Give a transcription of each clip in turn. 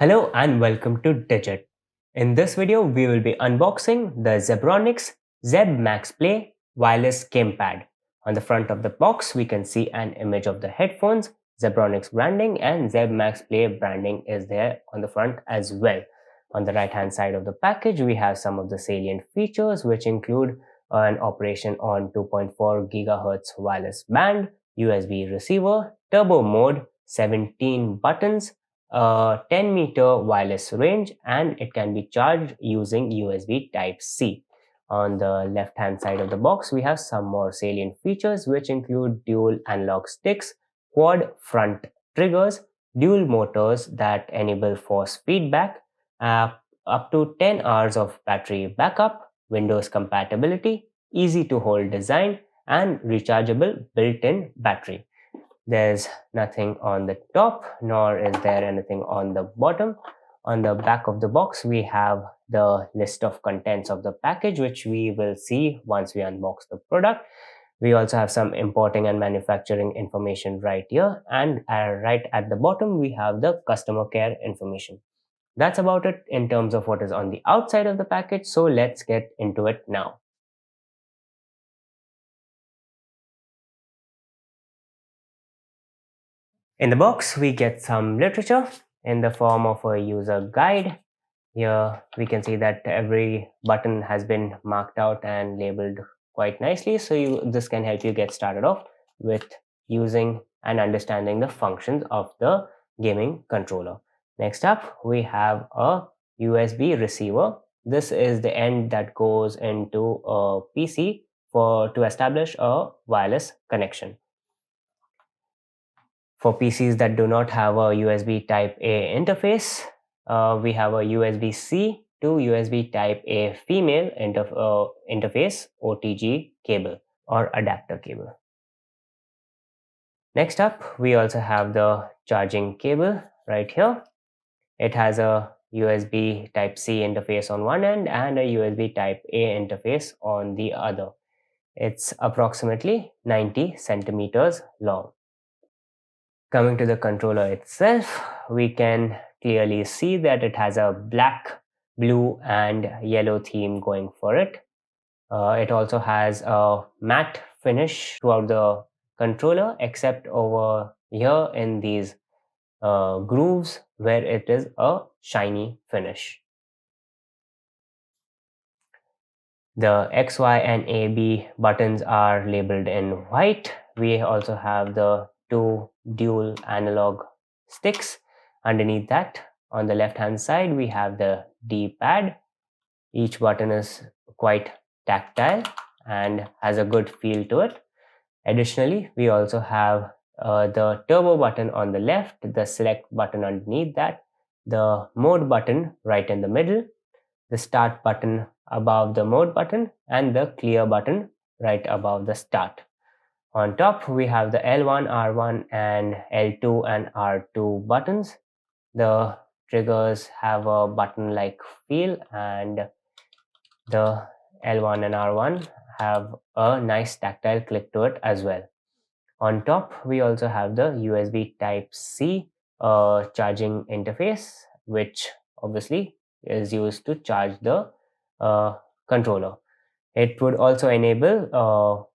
Hello and welcome to Digit. In this video, we will be unboxing the Zebronics Zeb Max Play wireless gamepad. On the front of the box, we can see an image of the headphones, Zebronics branding, and Zeb Max Play branding is there on the front as well. On the right hand side of the package, we have some of the salient features which include an operation on 2.4 GHz wireless band, USB receiver, turbo mode, 17 buttons, a 10-meter wireless range, and it can be charged using USB Type-C. On the left hand side of the box, we have some more salient features which include dual analog sticks, quad front triggers, dual motors that enable force feedback, up to 10 hours of battery backup, Windows compatibility, easy to hold design, and rechargeable built-in battery. There's nothing on the top, nor is there anything on the bottom. On the back of the box, we have the list of contents of the package, which we will see once we unbox the product. We also have some importing and manufacturing information right here, and right at the bottom, we have the customer care information. That's about it in terms of what is on the outside of the package, so let's get into it now. In the box, we get some literature in the form of a user guide. Here we can see that every button has been marked out and labeled quite nicely, so this can help you get started off with using and understanding the functions of the gaming controller. Next up, we have a USB receiver. This is the end that goes into a PC to establish a wireless connection. For PCs that do not have a USB Type-A interface, we have a USB-C to USB Type-A female interface OTG cable or adapter cable. Next up, we also have the charging cable right here. It has a USB Type-C interface on one end and a USB Type-A interface on the other. It's approximately 90 centimeters long. Coming to the controller itself, we can clearly see that it has a black, blue, and yellow theme going for it. It also has a matte finish throughout the controller, except over here in these grooves where it is a shiny finish. The X, Y, and A, B buttons are labeled in white. We also have the two dual analog sticks. Underneath that, on the left hand side, we have the D-pad. Each button is quite tactile and has a good feel to it. Additionally, we also have the turbo button on the left, the select button underneath that, the mode button right in the middle, the start button above the mode button, and the clear button right above the start. On top, we have the L1, R1, and L2 and R2 buttons. The triggers have a button-like feel, and the L1 and R1 have a nice tactile click to it as well. On top, we also have the USB Type-C charging interface, which obviously is used to charge the controller. It would also enable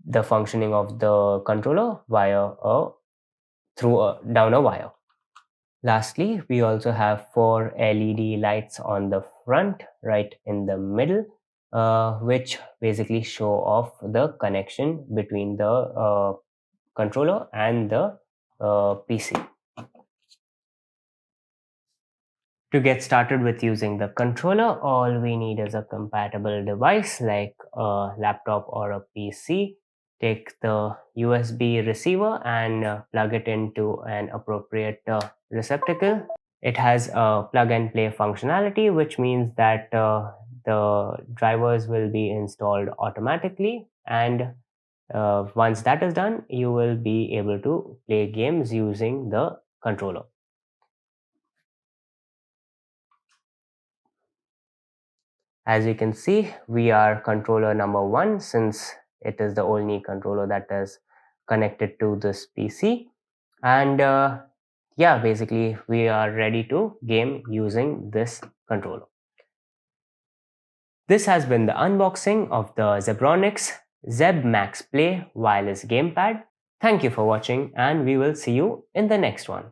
the functioning of the controller down a wire. Lastly, we also have 4 LED lights on the front, right in the middle, which basically show off the connection between the controller and the PC. To get started with using the controller, all we need is a compatible device like a laptop or a PC. Take the USB receiver and plug it into an appropriate receptacle. It has a plug and play functionality, which means that the drivers will be installed automatically, and once that is done, you will be able to play games using the controller. As you can see, we are controller number 1 since it is the only controller that is connected to this PC. And yeah, basically we are ready to game using this controller. This has been the unboxing of the Zebronics Zeb Max Play wireless gamepad. Thank you for watching and we will see you in the next one.